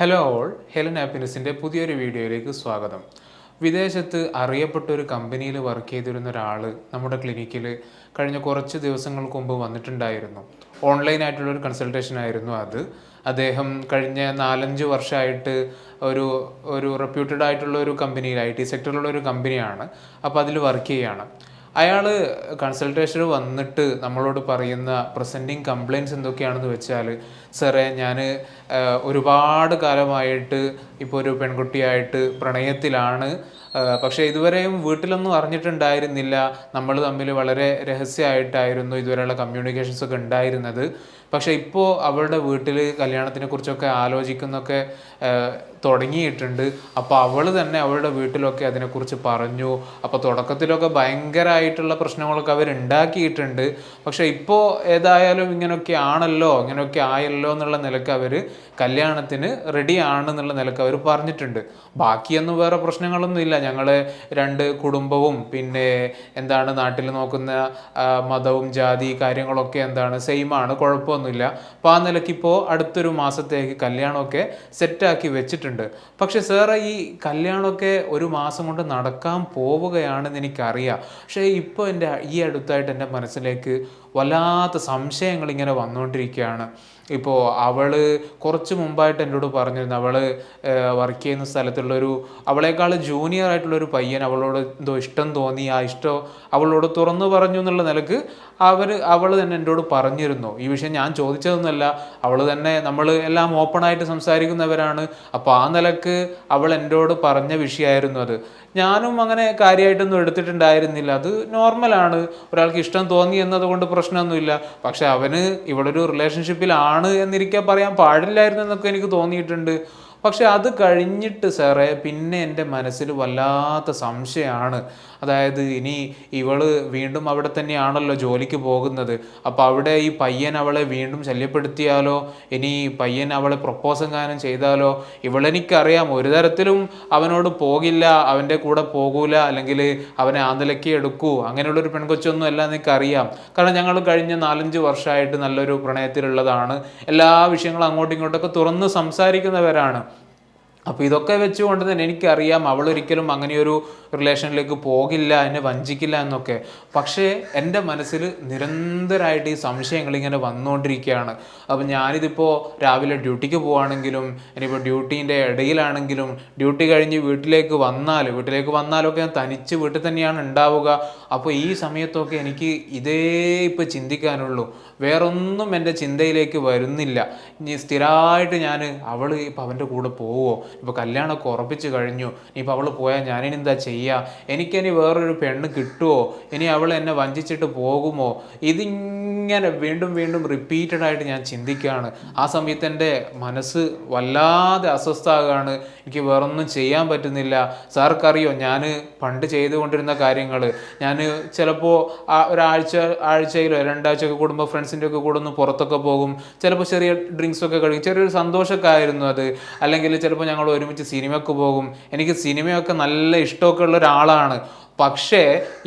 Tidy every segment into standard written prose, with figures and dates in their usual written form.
Hello all, Helen ഹാപ്പിനെസിൻ്റെ പുതിയൊരു വീഡിയോയിലേക്ക് സ്വാഗതം. വിദേശത്ത് അറിയപ്പെട്ട ഒരു കമ്പനിയിൽ വർക്ക് ചെയ്തിരുന്ന ഒരാൾ നമ്മുടെ ക്ലിനിക്കിൽ കഴിഞ്ഞ കുറച്ച് ദിവസങ്ങൾക്ക് മുമ്പ് വന്നിട്ടുണ്ടായിരുന്നു. ഓൺലൈനായിട്ടുള്ളൊരു കൺസൾട്ടേഷൻ ആയിരുന്നു അത്. അദ്ദേഹം കഴിഞ്ഞ 4-5 വർഷമായിട്ട് ഒരു ഒരു റെപ്യൂട്ടഡ് ആയിട്ടുള്ള ഒരു കമ്പനിയിൽ IT സെക്ടറിലുള്ള ഒരു കമ്പനിയാണ്. അപ്പോൾ അതിൽ വർക്ക് ചെയ്യുകയാണ്. അയാൾ കൺസൾട്ടേഷന് വന്നിട്ട് നമ്മളോട് പറയുന്ന പ്രസൻറ്റിങ് കംപ്ലയിൻറ്റ്സ് എന്തൊക്കെയാണെന്ന് വെച്ചാൽ, സാറേ ഞാൻ ഒരുപാട് കാലമായിട്ട് ഇപ്പോൾ ഒരു പെൺകുട്ടിയായിട്ട് പ്രണയത്തിലാണ്. പക്ഷേ ഇതുവരെയും വീട്ടിലൊന്നും അറിഞ്ഞിട്ടുണ്ടായിരുന്നില്ല. നമ്മൾ തമ്മിൽ വളരെ രഹസ്യമായിട്ടായിരുന്നു ഇതുവരെയുള്ള കമ്മ്യൂണിക്കേഷൻസ് ഒക്കെ ഉണ്ടായിരുന്നത്. പക്ഷേ ഇപ്പോൾ അവളുടെ വീട്ടിൽ കല്യാണത്തിനെ കുറിച്ചൊക്കെ ആലോചിക്കുന്നൊക്കെ തുടങ്ങിയിട്ടുണ്ട്. അപ്പോൾ അവൾ തന്നെ അവളുടെ വീട്ടിലൊക്കെ അതിനെക്കുറിച്ച് പറഞ്ഞു. അപ്പോൾ തുടക്കത്തിലൊക്കെ ഭയങ്കരമായിട്ടുള്ള പ്രശ്നങ്ങളൊക്കെ അവരുണ്ടാക്കിയിട്ടുണ്ട്. പക്ഷേ ഇപ്പോൾ ഏതായാലും ഇങ്ങനെയൊക്കെ ആണല്ലോ, ഇങ്ങനെയൊക്കെ ആയല്ലോ എന്നുള്ള നിലക്ക് അവർ കല്യാണത്തിന് റെഡി ആണെന്നുള്ള നിലക്ക് അവർ പറഞ്ഞിട്ടുണ്ട്. ബാക്കിയൊന്നും വേറെ പ്രശ്നങ്ങളൊന്നും ഇല്ല. ഞങ്ങൾ രണ്ട് കുടുംബവും പിന്നെ എന്താണ് നാട്ടിൽ നോക്കുന്ന മതവും ജാതി കാര്യങ്ങളൊക്കെ എന്താണ് സെയിമാണ്, കുഴപ്പമൊന്നുമില്ല. അപ്പോൾ ആ നിലയ്ക്ക് ഇപ്പോൾ അടുത്തൊരു മാസത്തേക്ക് കല്യാണമൊക്കെ സെറ്റാക്കി വെച്ചിട്ടുണ്ട്. പക്ഷെ സാറേ, ഈ കല്യാണമൊക്കെ ഒരു മാസം കൊണ്ട് നടക്കാൻ പോവുകയാണെന്ന് എനിക്കറിയാം. പക്ഷേ ഇപ്പോൾ ഈ അടുത്തായിട്ട് എൻ്റെ മനസ്സിലേക്ക് വല്ലാത്ത സംശയങ്ങൾ ഇങ്ങനെ വന്നുകൊണ്ടിരിക്കുകയാണ്. ഇപ്പോൾ അവൾ കുറച്ച് മുമ്പായിട്ട് എന്നോട് പറഞ്ഞിരുന്നു, അവൾ വർക്ക് ചെയ്യുന്ന സ്ഥലത്തുള്ളൊരു അവളേക്കാൾ ജൂനിയർ ആയിട്ടുള്ളൊരു പയ്യൻ അവളോട് എന്തോ ഇഷ്ടം തോന്നി. ആ ഇഷ്ടം അവളോട് തുറന്നു പറഞ്ഞു എന്നുള്ള നിലക്ക് അവൾ തന്നെ എന്നോട് പറഞ്ഞിരുന്നു. ഈ വിഷയം ഞാൻ ചോദിച്ചതൊന്നുമല്ല, അവൾ തന്നെ, നമ്മൾ എല്ലാം ഓപ്പണായിട്ട് സംസാരിക്കുന്നവരാണ്. അപ്പോൾ ആ നിലക്ക് അവൾ എന്നോട് പറഞ്ഞ വിഷയമായിരുന്നു അത്. ഞാനും അങ്ങനെ കാര്യമായിട്ടൊന്നും എടുത്തിട്ടുണ്ടായിരുന്നില്ല. അത് നോർമലാണ്, ഒരാൾക്ക് ഇഷ്ടം തോന്നി എന്നതുകൊണ്ട് പ്രശ്നമൊന്നുമില്ല. പക്ഷെ അവന് ഇവിടെ ഒരു റിലേഷൻഷിപ്പിലാണ് എന്നിരിക്കാൻ പറയാൻ പാടില്ലായിരുന്നു എന്നൊക്കെ എനിക്ക് തോന്നിയിട്ടുണ്ട്. പക്ഷെ അത് കഴിഞ്ഞിട്ട് സാറേ പിന്നെ എൻ്റെ മനസ്സിൽ വല്ലാത്ത സംശയമാണ്. അതായത് ഇനി ഇവള് വീണ്ടും അവിടെ തന്നെയാണല്ലോ ജോലിക്ക് പോകുന്നത്. അപ്പോൾ അവിടെ ഈ പയ്യൻ അവളെ വീണ്ടും ശല്യപ്പെടുത്തിയാലോ, ഇനി പയ്യൻ അവളെ പ്രപ്പോസ് എങ്ങാനും ചെയ്താലോ? ഇവളെനിക്കറിയാം ഒരു തരത്തിലും അവനോട് പോകില്ല, അവൻ്റെ കൂടെ പോകൂല, അല്ലെങ്കിൽ അവനെ ആന്തലക്കി എടുക്കൂ, അങ്ങനെയുള്ളൊരു പെൺകൊച്ചൊന്നും അല്ല എനിക്കറിയാം. കാരണം ഞങ്ങൾ കഴിഞ്ഞ 4-5 വർഷമായിട്ട് നല്ലൊരു പ്രണയത്തിലുള്ളതാണ്. എല്ലാ വിഷയങ്ങളും അങ്ങോട്ടും ഇങ്ങോട്ടൊക്കെ തുറന്ന് സംസാരിക്കുന്നവരാണ്. അപ്പോൾ ഇതൊക്കെ വെച്ചുകൊണ്ട് തന്നെ എനിക്കറിയാം അവളൊരിക്കലും അങ്ങനെയൊരു റിലേഷനിലേക്ക് പോകില്ല, എന്നെ വഞ്ചിക്കില്ല എന്നൊക്കെ. പക്ഷേ എൻ്റെ മനസ്സിൽ നിരന്തരമായിട്ട് ഈ സംശയങ്ങൾ ഇങ്ങനെ വന്നുകൊണ്ടിരിക്കുകയാണ്. അപ്പോൾ ഞാനിതിപ്പോൾ രാവിലെ ഡ്യൂട്ടിക്ക് പോവുകയാണെങ്കിലും, ഇനിയിപ്പോൾ ഡ്യൂട്ടീൻ്റെ ഇടയിലാണെങ്കിലും, ഡ്യൂട്ടി കഴിഞ്ഞ് വീട്ടിലേക്ക് വന്നാലൊക്കെ ഞാൻ തനിച്ച് വീട്ടിൽ തന്നെയാണ് ഉണ്ടാവുക. അപ്പോൾ ഈ സമയത്തൊക്കെ എനിക്ക് ഇതേ ഇപ്പോൾ ചിന്തിക്കാനുള്ളൂ, വേറൊന്നും എൻ്റെ ചിന്തയിലേക്ക് വരുന്നില്ല. ഇനി സ്ഥിരമായിട്ട് ഞാൻ അവൾ ഇപ്പോൾ അവൻ്റെ കൂടെ പോവുമോ, ഇപ്പോൾ കല്യാണമൊക്കെ ഉറപ്പിച്ച് കഴിഞ്ഞു, ഇനിയിപ്പോൾ അവൾ പോയാൽ ഞാനിനി എന്താ ചെയ്യുക, എനിക്കിനി വേറൊരു പെണ്ണ് കിട്ടുമോ, ഇനി അവൾ എന്നെ വഞ്ചിച്ചിട്ട് പോകുമോ, ഇതിങ്ങനെ വീണ്ടും വീണ്ടും റിപ്പീറ്റഡായിട്ട് ഞാൻ ചിന്തിക്കുകയാണ്. ആ സമയത്ത് എൻ്റെ മനസ്സ് വല്ലാതെ അസ്വസ്ഥമാകുകയാണ്. എനിക്ക് വേറൊന്നും ചെയ്യാൻ പറ്റുന്നില്ല. സാർക്കറിയോ, ഞാൻ പണ്ട് ചെയ്തുകൊണ്ടിരുന്ന കാര്യങ്ങൾ, ഞാൻ ചിലപ്പോൾ ആഴ്ചയിലോ 2 ആഴ്ചയൊക്കെ കൂടുമ്പോൾ ഫ്രണ്ട്സിൻ്റെ ഒക്കെ കൂടെ ഒന്ന് പുറത്തൊക്കെ പോകും. ചിലപ്പോൾ ചെറിയ ഡ്രിങ്ക്സൊക്കെ കഴിക്കും, ചെറിയൊരു സന്തോഷമൊക്കെ ആയിരുന്നു അത്. അല്ലെങ്കിൽ ചിലപ്പോൾ ഞങ്ങൾ ഒരുമിച്ച് സിനിമയ്ക്ക് പോകും. എനിക്ക് സിനിമയൊക്കെ നല്ല ഇഷ്ടമൊക്കെ ഉള്ള ഒരാളാണ്. പക്ഷേ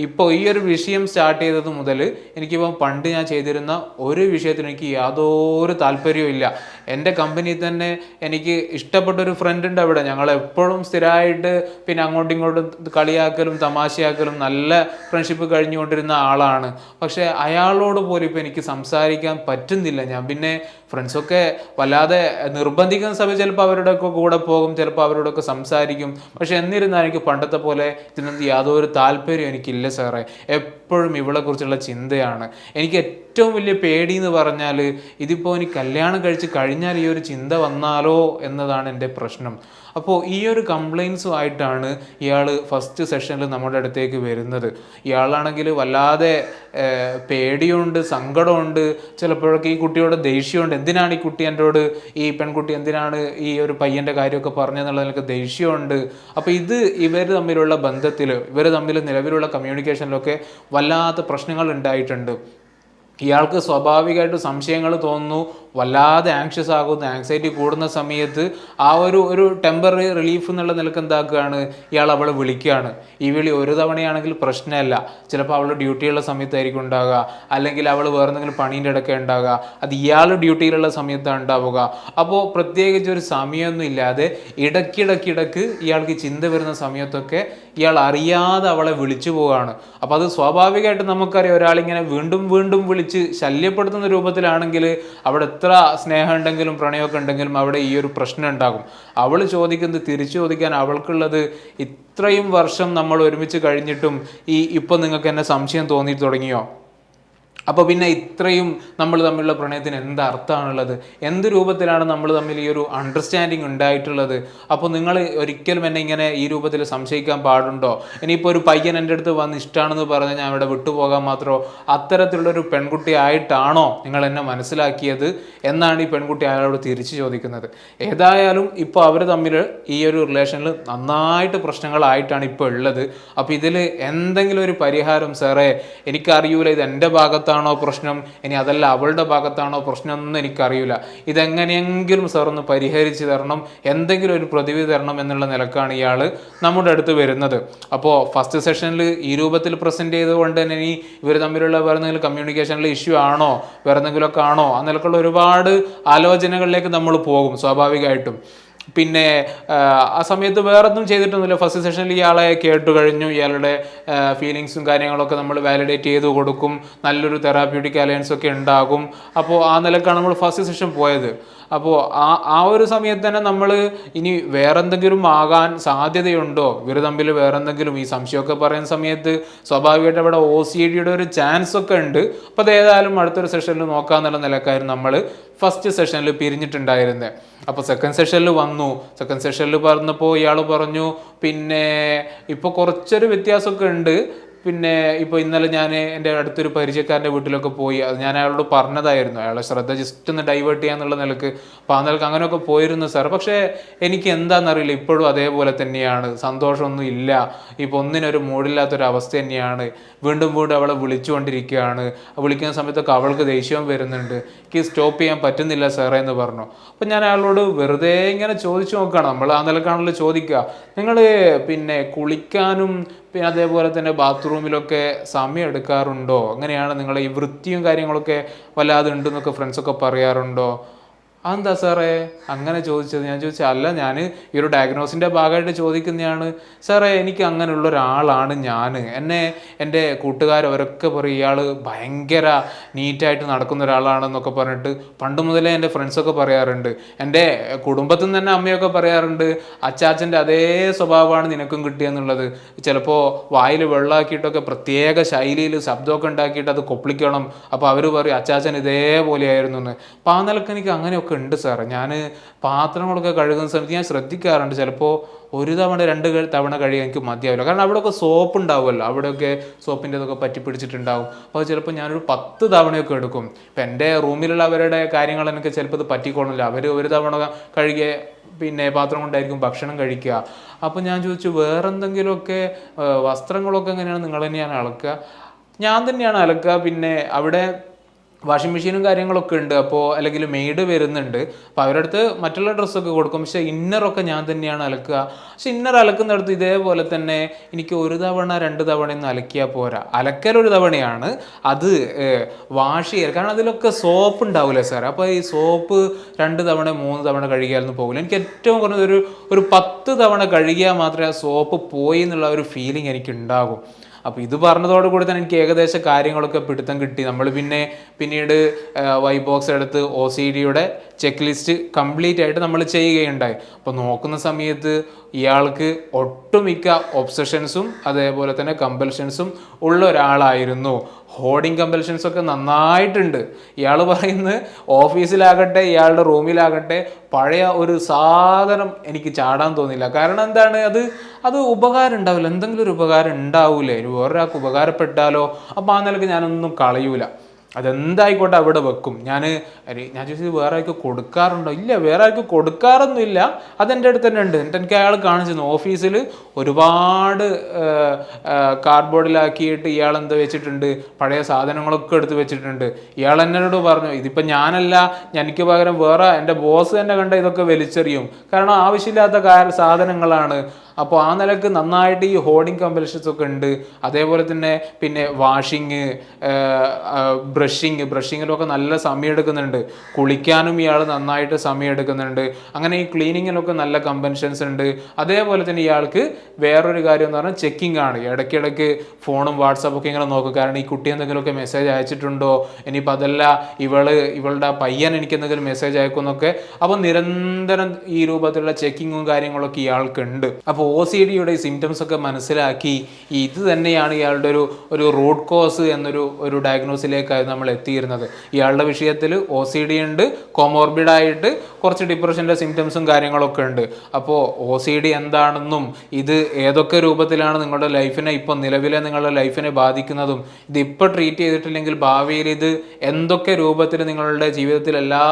ഇപ്പോൾ ഈ ഒരു വിഷയം സ്റ്റാർട്ട് ചെയ്തത് മുതൽ എനിക്കിപ്പം പണ്ട് ഞാൻ ചെയ്തിരുന്ന ഒരു വിഷയത്തിന് എനിക്ക് യാതൊരു താല്പര്യവും ഇല്ല. എൻ്റെ കമ്പനിയിൽ തന്നെ എനിക്ക് ഇഷ്ടപ്പെട്ടൊരു ഫ്രണ്ട് ഉണ്ട് അവിടെ. ഞങ്ങൾ എപ്പോഴും സ്ഥിരമായിട്ട് പിന്നെ അങ്ങോട്ടും ഇങ്ങോട്ടും കളിയാക്കലും തമാശയാക്കലും നല്ല ഫ്രണ്ട്ഷിപ്പ് കഴിഞ്ഞുകൊണ്ടിരുന്ന ആളാണ്. പക്ഷേ അയാളോട് പോലും ഇപ്പോൾ എനിക്ക് സംസാരിക്കാൻ പറ്റുന്നില്ല. ഞാൻ പിന്നെ ഫ്രണ്ട്സൊക്കെ വല്ലാതെ നിർബന്ധിക്കുന്ന സമയത്ത് ചിലപ്പോൾ അവരുടെയൊക്കെ കൂടെ പോകും, ചിലപ്പോൾ അവരോടൊക്കെ സംസാരിക്കും. പക്ഷെ എന്നിരുന്നാൽ എനിക്ക് പണ്ടത്തെ പോലെ ഇതിനൊന്നും യാതൊരു താല്പര്യം എനിക്കില്ല സാറേ. എപ്പോഴും ഇവളെക്കുറിച്ചുള്ള ചിന്തയാണ്. എനിക്ക് ഏറ്റവും വലിയ പേടി എന്ന് പറഞ്ഞാൽ, ഇതിപ്പോൾ എനിക്ക് കല്യാണം കഴിച്ച് കഴിഞ്ഞാൽ ഈ ഒരു ചിന്ത വന്നാലോ എന്നതാണ് എൻ്റെ പ്രശ്നം. അപ്പോൾ ഈ ഒരു കംപ്ലയിൻസുമായിട്ടാണ് ഇയാൾ ഫസ്റ്റ് സെഷനിൽ നമ്മുടെ അടുത്തേക്ക് വരുന്നത്. ഇയാളാണെങ്കിൽ വല്ലാതെ പേടിയുണ്ട്, സങ്കടമുണ്ട്, ചിലപ്പോഴൊക്കെ ഈ കുട്ടിയോട് ദേഷ്യമുണ്ട്. എന്തിനാണ് ഈ കുട്ടി എന്നോട്, ഈ പെൺകുട്ടി എന്തിനാണ് ഈ ഒരു പയ്യൻ്റെ കാര്യമൊക്കെ പറഞ്ഞതെന്നുള്ള എനിക്ക് ദേഷ്യമുണ്ട്. അപ്പോൾ ഇവർ തമ്മിലുള്ള ബന്ധത്തിൽ, ഇവർ തമ്മിൽ നിലവിലുള്ള കമ്മ്യൂണിക്കേഷനിലൊക്കെ വല്ലാത്ത പ്രശ്നങ്ങൾ ഉണ്ടായിട്ടുണ്ട്. ഇയാൾക്ക് സ്വാഭാവികമായിട്ട് സംശയങ്ങൾ തോന്നുന്നു. വല്ലാതെ ആങ്ഷ്യസ് ആകുന്ന, ആങ്സൈറ്റി കൂടുന്ന സമയത്ത് ആ ഒരു ടെമ്പററി റിലീഫ് എന്നുള്ള നിലക്ക് എന്താക്കുകയാണ്, ഇയാൾ അവളെ വിളിക്കുകയാണ്. ഈ വിളി ഒരു തവണയാണെങ്കിൽ പ്രശ്നമല്ല, ചിലപ്പോൾ അവൾ ഡ്യൂട്ടിയുള്ള സമയത്തായിരിക്കും ഉണ്ടാകുക, അല്ലെങ്കിൽ അവൾ വേറെ എന്തെങ്കിലും പണീൻ്റെ ഇടയ്ക്ക് ഉണ്ടാകുക, അത് ഇയാൾ ഡ്യൂട്ടിയിലുള്ള സമയത്താണ് ഉണ്ടാവുക. അപ്പോൾ പ്രത്യേകിച്ച് ഒരു സമയമൊന്നും ഇല്ലാതെ ഇടയ്ക്കിടയ്ക്ക് ഇയാൾക്ക് ചിന്ത വരുന്ന സമയത്തൊക്കെ ഇയാൾ അറിയാതെ അവളെ വിളിച്ചു പോവുകയാണ്. അപ്പോൾ അത് സ്വാഭാവികമായിട്ട് നമുക്കറിയാം, ഒരാളിങ്ങനെ വീണ്ടും വീണ്ടും വിളിച്ച് ശല്യപ്പെടുത്തുന്ന രൂപത്തിലാണെങ്കിൽ അവിടെ എത്ര സ്നേഹം ഉണ്ടെങ്കിലും പ്രണയമൊക്കെ ഉണ്ടെങ്കിലും അവിടെ ഈ ഒരു പ്രശ്നം ഉണ്ടാകും. അവൾ ചോദിക്കുന്നത് തിരിച്ചു ചോദിക്കാൻ അവൾക്കുള്ളത്, ഇത്രയും വർഷം നമ്മൾ ഒരുമിച്ച് കഴിഞ്ഞിട്ടും ഇപ്പം നിങ്ങൾക്ക് എന്നെ സംശയം തോന്നി തുടങ്ങിയോ? അപ്പോൾ പിന്നെ ഇത്രയും നമ്മൾ തമ്മിലുള്ള പ്രണയത്തിന് എന്ത് അർത്ഥമാണുള്ളത്? എന്ത് രൂപത്തിലാണ് നമ്മൾ തമ്മിൽ ഈ ഒരു അണ്ടർസ്റ്റാൻഡിങ് ഉണ്ടായിട്ടുള്ളത്? അപ്പോൾ നിങ്ങൾ ഒരിക്കലും എന്നെ ഇങ്ങനെ ഈ രൂപത്തിൽ സംശയിക്കാൻ പാടുണ്ടോ? ഇനിയിപ്പോൾ ഒരു പയ്യൻ എൻ്റെ അടുത്ത് വന്ന് ഇഷ്ടമാണെന്ന് പറഞ്ഞ് ഞാൻ ഇവിടെ വിട്ടുപോകാൻ മാത്രമോ അത്തരത്തിലുള്ളൊരു പെൺകുട്ടി ആയിട്ടാണോ നിങ്ങൾ എന്നെ മനസ്സിലാക്കിയത് എന്നാണ് ഈ പെൺകുട്ടി അയാളോട് തിരിച്ചു ചോദിക്കുന്നത്. ഏതായാലും ഇപ്പോൾ അവർ തമ്മിൽ ഈ ഒരു റിലേഷനിൽ നന്നായിട്ട് പ്രശ്നങ്ങളായിട്ടാണ് ഇപ്പോൾ ഉള്ളത്. അപ്പോൾ ഇതിൽ എന്തെങ്കിലും ഒരു പരിഹാരം, സാറേ എനിക്കറിയൂല ഇത് എൻ്റെ ഭാഗത്താണോ പ്രശ്നം, ഇനി അതല്ല അവളുടെ ഭാഗത്താണോ പ്രശ്നം ഒന്നും എനിക്കറിയില്ല, ഇതെങ്ങനെയെങ്കിലും സാർ ഒന്ന് പരിഹരിച്ച് തരണം, എന്തെങ്കിലും ഒരു പ്രതിവിധി തരണം എന്നുള്ള നിലക്കാണ് ഇയാൾ നമ്മുടെ അടുത്ത് വരുന്നത്. അപ്പോൾ ഫസ്റ്റ് സെഷനിൽ ഈ രൂപത്തിൽ പ്രസൻറ്റ് ചെയ്തുകൊണ്ട് തന്നെ ഇനി ഇവർ തമ്മിലുള്ള വേറെ എന്തെങ്കിലും കമ്മ്യൂണിക്കേഷനിൽ ഇഷ്യൂ ആണോ, വേറെ എന്തെങ്കിലുമൊക്കെ ആണോ, അതിലൊക്കെയുള്ള ഒരുപാട് ആലോചനകളിലേക്ക് നമ്മൾ പോകും സ്വാഭാവികമായിട്ടും. പിന്നെ ആ സമയത്ത് വേറൊന്നും ചെയ്തിട്ടൊന്നുമില്ല. ഫസ്റ്റ് സെഷനിൽ ഇയാളെ കേട്ടു കഴിഞ്ഞു, ഇയാളുടെ ഫീലിങ്സും കാര്യങ്ങളൊക്കെ നമ്മൾ വാലിഡേറ്റ് ചെയ്ത് കൊടുക്കും, നല്ലൊരു തെറാപ്യൂട്ടിക് അലയൻസ് ഒക്കെ ഉണ്ടാകും. അപ്പോൾ ആ നിലക്കാണ് നമ്മൾ ഫസ്റ്റ് സെഷൻ പോയത്. അപ്പോൾ ആ ഒരു സമയത്ത് തന്നെ നമ്മൾ ഇനി വേറെന്തെങ്കിലും ആകാൻ സാധ്യതയുണ്ടോ, ഇവർ തമ്മിൽ വേറെന്തെങ്കിലും, ഈ സംശയമൊക്കെ പറയുന്ന സമയത്ത് സ്വാഭാവികമായിട്ട് അവിടെ OCD ഒരു ചാൻസ് ഒക്കെ ഉണ്ട്. അപ്പോൾ അത് ഏതായാലും അടുത്തൊരു സെഷനിൽ നോക്കാമെന്നുള്ള നിലക്കായിരുന്നു നമ്മൾ ഫസ്റ്റ് സെഷനിൽ പിരിഞ്ഞിട്ടുണ്ടായിരുന്നത്. അപ്പോൾ സെക്കൻഡ് സെഷനിൽ വന്നു. സെക്കൻഡ് സെഷനിൽ പറഞ്ഞപ്പോൾ ഇയാൾ പറഞ്ഞു പിന്നെ ഇപ്പോൾ കുറച്ചൊരു വ്യത്യാസമൊക്കെ ഉണ്ട്. പിന്നെ ഇപ്പോൾ ഇന്നലെ ഞാൻ എൻ്റെ അടുത്തൊരു പരിചയക്കാരൻ്റെ വീട്ടിലൊക്കെ പോയി, അത് ഞാൻ അയാളോട് പറഞ്ഞതായിരുന്നു, അയാളെ ശ്രദ്ധ ജസ്റ്റ് ഒന്ന് ഡൈവേർട്ട് ചെയ്യാന്നുള്ള നിലക്ക്. അപ്പോൾ ആ നിലക്ക് അങ്ങനെയൊക്കെ പോയിരുന്നു സാർ. പക്ഷേ എനിക്ക് എന്താണെന്നറിയില്ല, ഇപ്പോഴും അതേപോലെ തന്നെയാണ്, സന്തോഷമൊന്നും ഇല്ല, ഇപ്പോൾ ഒന്നിനൊരു മൂടില്ലാത്തൊരവസ്ഥ തന്നെയാണ്. വീണ്ടും വീണ്ടും അവളെ വിളിച്ചുകൊണ്ടിരിക്കുകയാണ്. വിളിക്കുന്ന സമയത്തൊക്കെ അവൾക്ക് ദേഷ്യം വരുന്നുണ്ട്, എനിക്ക് സ്റ്റോപ്പ് ചെയ്യാൻ പറ്റുന്നില്ല സാറേ എന്ന് പറഞ്ഞു. അപ്പം ഞാൻ അയാളോട് വെറുതെ ഇങ്ങനെ ചോദിച്ചു നോക്കുകയാണ്, നമ്മൾ ആ നിലക്കാണല്ലോ ചോദിക്കുക, നിങ്ങൾ പിന്നെ കുളിക്കാനും പിന്നെ അതേപോലെ തന്നെ ബാത്റൂമിലൊക്കെ സമയം എടുക്കാറുണ്ടോ, അങ്ങനെയാണ് നിങ്ങളെ ഈ വൃത്തിയും കാര്യങ്ങളൊക്കെ വല്ലാതെ ഉണ്ടെന്നൊക്കെ ഫ്രണ്ട്സൊക്കെ പറയാറുണ്ടോ? അതെന്താ സാറേ അങ്ങനെ ചോദിച്ചത്? ഞാൻ ചോദിച്ചാൽ അല്ല, ഞാൻ ഈ ഒരു ഡയഗ്നോസിൻ്റെ ഭാഗമായിട്ട് ചോദിക്കുന്നതാണ് സാറേ, എനിക്ക് അങ്ങനെയുള്ള ഒരാളാണ് ഞാൻ. എൻ്റെ കൂട്ടുകാരവരൊക്കെ പറയും ഇയാൾ ഭയങ്കര നീറ്റായിട്ട് നടക്കുന്ന ഒരാളാണെന്നൊക്കെ പറഞ്ഞിട്ട് പണ്ട് മുതലേ എൻ്റെ ഫ്രണ്ട്സൊക്കെ പറയാറുണ്ട്. എൻ്റെ കുടുംബത്തിൽ നിന്ന് തന്നെ അമ്മയൊക്കെ പറയാറുണ്ട്, അച്ചാച്ചൻ്റെ അതേ സ്വഭാവമാണ് നിനക്കും കിട്ടിയെന്നുള്ളത്. ചിലപ്പോൾ വായിൽ വെള്ളമാക്കിയിട്ടൊക്കെ പ്രത്യേക ശൈലിയിൽ ശബ്ദമൊക്കെ ഉണ്ടാക്കിയിട്ട് അത് കൊപ്പിളിക്കണം. അപ്പോൾ അവർ പറയും അച്ചാച്ചൻ ഇതേപോലെയായിരുന്നു എന്ന്. അപ്പോൾ ആ നിലക്ക് എനിക്ക് അങ്ങനെയൊക്കെ ഉണ്ട് സാർ. ഞാൻ പാത്രങ്ങളൊക്കെ കഴുകുന്ന സമയത്ത് ഞാൻ ശ്രദ്ധിക്കാറുണ്ട്, ചിലപ്പോൾ ഒരു തവണ 2 തവണ കഴുകാൻ എനിക്ക് മതിയാവില്ല. കാരണം അവിടെയൊക്കെ സോപ്പ് ഉണ്ടാവുമല്ലോ, അവിടെയൊക്കെ സോപ്പിൻ്റെ ഇതൊക്കെ പറ്റി പിടിച്ചിട്ടുണ്ടാവും. അപ്പോൾ ചിലപ്പോൾ ഞാനൊരു 10 തവണയൊക്കെ എടുക്കും. ഇപ്പം എൻ്റെ റൂമിലുള്ളവരുടെ കാര്യങ്ങൾ എനിക്ക് ചിലപ്പോൾ ഇത് പറ്റിക്കൊള്ളില്ല, അവർ ഒരു തവണ കഴുകിയ പിന്നെ പാത്രം കൊണ്ടായിരിക്കും ഭക്ഷണം കഴിക്കുക. അപ്പോൾ ഞാൻ ചോദിച്ചു വേറെന്തെങ്കിലുമൊക്കെ വസ്ത്രങ്ങളൊക്കെ എങ്ങനെയാണ് നിങ്ങൾ തന്നെയാണ് അലക്കുക? ഞാൻ തന്നെയാണ് അലക്കുക. പിന്നെ അവിടെ വാഷിംഗ് മെഷീനും കാര്യങ്ങളൊക്കെ ഉണ്ട്, അപ്പോൾ അല്ലെങ്കിൽ മെയ്ഡ് വരുന്നുണ്ട്, അപ്പോൾ അവരുടെ അടുത്ത് മറ്റുള്ള ഡ്രസ്സൊക്കെ കൊടുക്കും. പക്ഷേ ഇന്നറൊക്കെ ഞാൻ തന്നെയാണ് അലക്കുക. പക്ഷെ ഇന്നർ അലക്കുന്നിടത്ത് ഇതേപോലെ തന്നെ എനിക്ക് 1 തവണ 2 തവണയൊന്നും അലക്കിയാൽ പോരാ, അലക്കലൊരു തവണയാണ്, അത് വാഷ് ചെയ്യുക. കാരണം അതിലൊക്കെ സോപ്പ് ഉണ്ടാവില്ല സാർ. അപ്പോൾ ഈ സോപ്പ് 2 തവണ 3 തവണ കഴുകിയാലൊന്നും പോകില്ല. എനിക്ക് ഏറ്റവും കുറഞ്ഞത് ഒരു 10 തവണ കഴുകിയാൽ മാത്രമേ ആ സോപ്പ് പോയി എന്നുള്ള ഒരു ഫീലിംഗ് എനിക്ക് ഉണ്ടാകും. അപ്പോൾ ഇത് പറഞ്ഞതോടുകൂടി തന്നെ എനിക്ക് ഏകദേശ കാര്യങ്ങളൊക്കെ പിടുത്തം കിട്ടി. നമ്മൾ പിന്നീട് വൈബോക്സ് എടുത്ത് OCD ചെക്ക് ലിസ്റ്റ് കംപ്ലീറ്റ് ആയിട്ട് നമ്മൾ ചെയ്യുകയുണ്ടായി. അപ്പോൾ നോക്കുന്ന സമയത്ത് ഇയാൾക്ക് ഒട്ടുമിക്ക ഒബ്സഷൻസും അതേപോലെ തന്നെ കമ്പൽഷൻസും ഉള്ള ഒരാളായിരുന്നു. ഹോർഡിങ് കമ്പൽഷൻസൊക്കെ നന്നായിട്ടുണ്ട്. ഇയാൾ പറയുന്നത് ഓഫീസിലാകട്ടെ ഇയാളുടെ റൂമിലാകട്ടെ പഴയ ഒരു സാധനം എനിക്ക് ചാടാൻ തോന്നില്ല. കാരണം എന്താണ്, അത് ഉപകാരം ഉണ്ടാവില്ല, എന്തെങ്കിലും ഒരു ഉപകാരം ഉണ്ടാവൂലേ, വേറൊരാൾക്ക് ഉപകാരപ്പെട്ടാലോ. അപ്പോൾ ആ നിലക്ക് ഞാനൊന്നും കളയൂല. അതെന്തായിക്കോട്ടെ അവിടെ വെക്കും. ഞാൻ ചോദിച്ചത് വേറെ ആൾക്ക് കൊടുക്കാറുണ്ടോ? ഇല്ല, വേറെ ആൾക്ക് കൊടുക്കാറൊന്നുമില്ല, അതെൻ്റെ അടുത്ത് തന്നെ ഉണ്ട്. എന്നിട്ട് എനിക്ക് അയാൾ കാണിച്ചിരുന്നു ഓഫീസിൽ ഒരുപാട് കാർഡ്ബോർഡിലാക്കിയിട്ട് ഇയാൾ എന്താ വെച്ചിട്ടുണ്ട്, പഴയ സാധനങ്ങളൊക്കെ എടുത്ത് വെച്ചിട്ടുണ്ട്. ഇയാൾ എന്നോട് പറഞ്ഞു, ഇതിപ്പോൾ ഞാനല്ല, എനിക്ക് പകരം വേറെ എൻ്റെ ബോസ് തന്നെ കണ്ട ഇതൊക്കെ വലിച്ചെറിയും, കാരണം ആവശ്യമില്ലാത്ത സാധനങ്ങളാണ്. അപ്പോൾ ആ നിലക്ക് നന്നായിട്ട് ഈ ഹോർഡിങ് കമ്പൽഷൻസ് ഒക്കെ ഉണ്ട്. അതേപോലെ തന്നെ പിന്നെ വാഷിങ്, ബ്രഷിങ്ങിലൊക്കെ നല്ല സമയം എടുക്കുന്നുണ്ട്. കുളിക്കാനും ഇയാൾ നന്നായിട്ട് സമയം എടുക്കുന്നുണ്ട്. അങ്ങനെ ഈ ക്ലീനിങ്ങിലൊക്കെ നല്ല കമ്പൻഷൻസ് ഉണ്ട്. അതേപോലെ തന്നെ ഇയാൾക്ക് വേറൊരു കാര്യം എന്ന് പറഞ്ഞാൽ ചെക്കിംഗ് ആണ്. ഇടയ്ക്കിടയ്ക്ക് ഫോണും വാട്സാപ്പൊക്കെ ഇങ്ങനെ നോക്കും. കാരണം ഈ കുട്ടി എന്തെങ്കിലുമൊക്കെ മെസ്സേജ് അയച്ചിട്ടുണ്ടോ, ഇനിയിപ്പോൾ അതല്ല ഇവളുടെ പയ്യൻ എനിക്ക് എന്തെങ്കിലും മെസ്സേജ് അയക്കുന്നൊക്കെ. അപ്പോൾ നിരന്തരം ഈ രൂപത്തിലുള്ള ചെക്കിങ്ങും കാര്യങ്ങളൊക്കെ ഇയാൾക്കുണ്ട്. അപ്പോൾ OCDയുടെ സിംറ്റംസ് ഒക്കെ മനസ്സിലാക്കി ഇത് തന്നെയാണ് ഇയാളുടെ ഒരു റൂട്ട് കോസ് എന്നൊരു ഡയഗ്നോസിലേക്കായിരുന്നു നമ്മൾ എത്തിയിരുന്നത്. ഇയാളുടെ വിഷയത്തിൽ OCD ഉണ്ട്, കോമോർബിഡായിട്ട് കുറച്ച് ഡിപ്രഷൻ്റെ സിംറ്റംസും കാര്യങ്ങളൊക്കെ ഉണ്ട്. അപ്പോൾ OCD എന്താണെന്നും ഇത് ഏതൊക്കെ രൂപത്തിലാണ് നിങ്ങളുടെ ലൈഫിനെ ഇപ്പോൾ നിലവിലെ നിങ്ങളുടെ ലൈഫിനെ ബാധിക്കുന്നതും ഇതിപ്പോൾ ട്രീറ്റ് ചെയ്തിട്ടില്ലെങ്കിൽ ഭാവിയിൽ ഇത് എന്തൊക്കെ രൂപത്തിൽ നിങ്ങളുടെ ജീവിതത്തിൽ എല്ലാ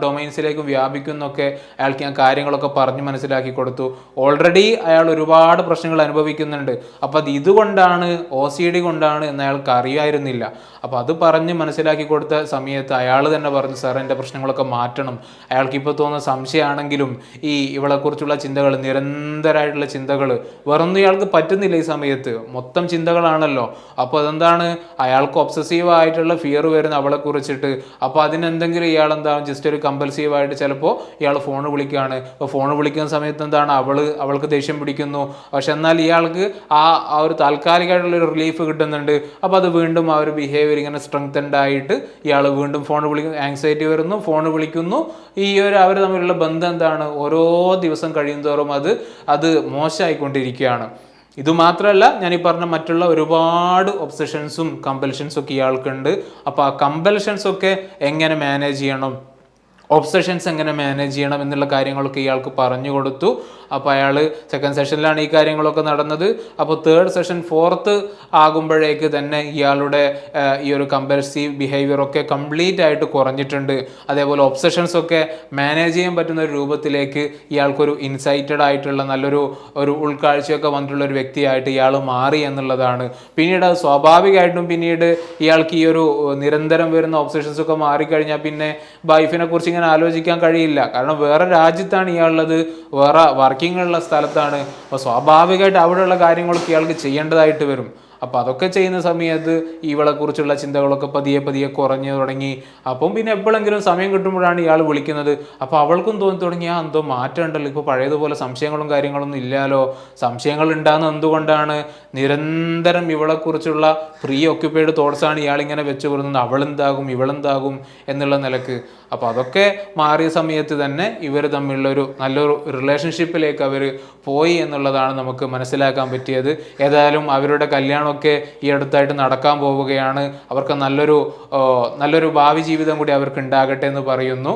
ഡൊമൈൻസിലേക്കും വ്യാപിക്കുന്നൊക്കെ അയാൾക്ക് ഞാൻ കാര്യങ്ങളൊക്കെ പറഞ്ഞ് മനസ്സിലാക്കി കൊടുത്തു. ഓൾറെഡി അയാൾ ഒരുപാട് പ്രശ്നങ്ങൾ അനുഭവിക്കുന്നുണ്ട്. അപ്പോൾ അത് ഇതുകൊണ്ടാണ് OCD കൊണ്ടാണ് എന്ന് അയാൾക്ക് അറിയായിരുന്നില്ല. അപ്പോൾ അത് പറഞ്ഞ് മനസ്സിലാക്കി കൊടുത്ത സമയത്ത് അയാൾ തന്നെ പറഞ്ഞു, സാർ എൻ്റെ പ്രശ്നങ്ങളൊക്കെ മാറ്റണം. അയാൾക്ക് ഇപ്പോൾ തോന്നുന്ന സംശയമാണെങ്കിലും ഇവളെക്കുറിച്ചുള്ള ചിന്തകൾ, നിരന്തരമായിട്ടുള്ള ചിന്തകൾ, വേറൊന്നും ഇയാൾക്ക് പറ്റുന്നില്ല ഈ സമയത്ത്, മൊത്തം ചിന്തകളാണല്ലോ. അപ്പോൾ അതെന്താണ്, അയാൾക്ക് ഒബ്സസീവ് ആയിട്ടുള്ള ഫിയർ വരുന്ന അവളെ കുറിച്ചിട്ട്. അപ്പോൾ അതിനെന്തെങ്കിലും ഇയാൾ എന്താകും, ജസ്റ്റ് ഒരു കമ്പൽസീവായിട്ട് ചിലപ്പോൾ ഇയാൾ ഫോൺ വിളിക്കുകയാണ്. അപ്പോൾ ഫോൺ വിളിക്കുന്ന സമയത്ത് എന്താണ്, അവൾക്ക് ദേഷ്യം പിടിക്കുന്നു. പക്ഷെ എന്നാൽ ഇയാൾക്ക് ആ ഒരു താൽക്കാലികമായിട്ടുള്ളൊരു റിലീഫ് കിട്ടുന്നുണ്ട്. അപ്പോൾ അത് വീണ്ടും ആ ഒരു ബിഹേവിയർ ഇങ്ങനെ സ്ട്രെങ്തൻഡ് ആയിട്ട് ഇയാൾ വീണ്ടും ഫോൺ വിളിക്കുന്നു, ആങ്സൈറ്റി വരുന്നു, ഫോൺ വിളിക്കുന്നു. അവർ തമ്മിലുള്ള ബന്ധം എന്താണ്, ഓരോ ദിവസം കഴിയുന്തോറും അത് മോശമായിക്കൊണ്ടിരിക്കുകയാണ്. ഇതുമാത്രമല്ല, ഞാനീ പറഞ്ഞ മറ്റുള്ള ഒരുപാട് ഒബ്സഷൻസും കമ്പൽഷൻസും ഒക്കെ ഇയാൾക്കുണ്ട്. അപ്പോൾ ആ കമ്പൽഷൻസൊക്കെ എങ്ങനെ മാനേജ് ചെയ്യണം, ഒബ്സഷൻസ് എങ്ങനെ മാനേജ് ചെയ്യണം എന്നുള്ള കാര്യങ്ങളൊക്കെ ഇയാൾക്ക് പറഞ്ഞു കൊടുത്തു. അപ്പോൾ അയാൾ സെക്കൻഡ് സെഷനിലാണ് ഈ കാര്യങ്ങളൊക്കെ നടന്നത്. അപ്പോൾ തേർഡ് സെഷൻ, ഫോർത്ത് ആകുമ്പോഴേക്ക് തന്നെ ഇയാളുടെ ഈ ഒരു കമ്പൽസീവ് ബിഹേവിയറൊക്കെ കംപ്ലീറ്റ് ആയിട്ട് കുറഞ്ഞിട്ടുണ്ട്. അതേപോലെ ഒബ്സഷൻസ് ഒക്കെ മാനേജ് ചെയ്യാൻ പറ്റുന്ന ഒരു രൂപത്തിലേക്ക് ഇയാൾക്കൊരു ഇൻസൈറ്റഡ് ആയിട്ടുള്ള നല്ലൊരു ഉൾക്കാഴ്ചയൊക്കെ വന്നിട്ടുള്ള ഒരു വ്യക്തിയായിട്ട് ഇയാൾ മാറി എന്നുള്ളതാണ്. പിന്നീട് അത് സ്വാഭാവികമായിട്ടും പിന്നീട് ഇയാൾക്ക് ഈ ഒരു നിരന്തരം വരുന്ന ഒബ്സഷൻസ് ഒക്കെ മാറിക്കഴിഞ്ഞാൽ പിന്നെ വൈഫിനെ കുറിച്ച് ഇങ്ങനെ ആലോചിക്കാൻ കഴിയില്ല. കാരണം വേറെ രാജ്യത്താണ് ഇയാളുള്ളത്, വേറെ വർക്കിംഗ് സ്ഥലത്താണ്. അപ്പോൾ സ്വാഭാവികമായിട്ട് അവിടെയുള്ള കാര്യങ്ങളൊക്കെ ഇയാൾക്ക് ചെയ്യേണ്ടതായിട്ട് വരും. അപ്പോൾ അതൊക്കെ ചെയ്യുന്ന സമയത്ത് ഇവളെക്കുറിച്ചുള്ള ചിന്തകളൊക്കെ പതിയെ കുറഞ്ഞു തുടങ്ങി. അപ്പം പിന്നെ എപ്പോഴെങ്കിലും സമയം കിട്ടുമ്പോഴാണ് ഇയാൾ വിളിക്കുന്നത്. അപ്പോൾ അവൾക്കും തോന്നി തുടങ്ങി, എന്തോ മാറ്റം ഉണ്ടല്ലോ, ഇപ്പോൾ പഴയതുപോലെ സംശയങ്ങളും കാര്യങ്ങളൊന്നും ഇല്ലല്ലോ. സംശയങ്ങൾ ഉണ്ടാകുന്നത് എന്തുകൊണ്ടാണ്, നിരന്തരം ഇവളെക്കുറിച്ചുള്ള പ്രീ ഓക്യുപ്പൈഡ് തോട്ട്സാണ് ഇയാളിങ്ങനെ വെച്ച് പറയുന്നത്, അവളെന്താകും ഇവളെന്താകും എന്നുള്ള നിലക്ക്. അപ്പോൾ അതൊക്കെ മാറിയ സമയത്ത് തന്നെ ഇവർ തമ്മിലുള്ളൊരു നല്ലൊരു റിലേഷൻഷിപ്പിലേക്ക് അവർ പോയി എന്നുള്ളതാണ് നമുക്ക് മനസ്സിലാക്കാൻ പറ്റിയത്. ഏതായാലും അവരുടെ കല്യാണമൊക്കെ ഈ അടുത്തായിട്ട് നടക്കാൻ പോവുകയാണ്. അവർക്ക് നല്ലൊരു ഭാവി ജീവിതം കൂടി അവർക്ക് ഉണ്ടാകട്ടെ എന്ന് പറയുന്നു.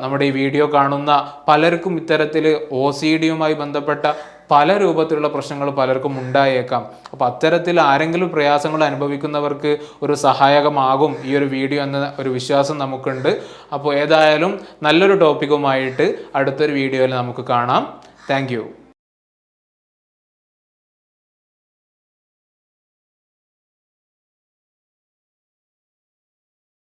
നമ്മുടെ ഈ വീഡിയോ കാണുന്ന പലർക്കും ഇത്തരത്തിൽ OCDയുമായി ബന്ധപ്പെട്ട പല രൂപത്തിലുള്ള പ്രശ്നങ്ങൾ പലർക്കും ഉണ്ടായേക്കാം. അപ്പോൾ അത്തരത്തിൽ ആരെങ്കിലും പ്രയാസങ്ങൾ അനുഭവിക്കുന്നവർക്ക് ഒരു സഹായകമാകും ഈ ഒരു വീഡിയോ എന്ന ഒരു വിശ്വാസം നമുക്കുണ്ട്. അപ്പോൾ ഏതായാലും നല്ലൊരു ടോപ്പിക്കുമായിട്ട് അടുത്തൊരു വീഡിയോയിൽ നമുക്ക് കാണാം. താങ്ക്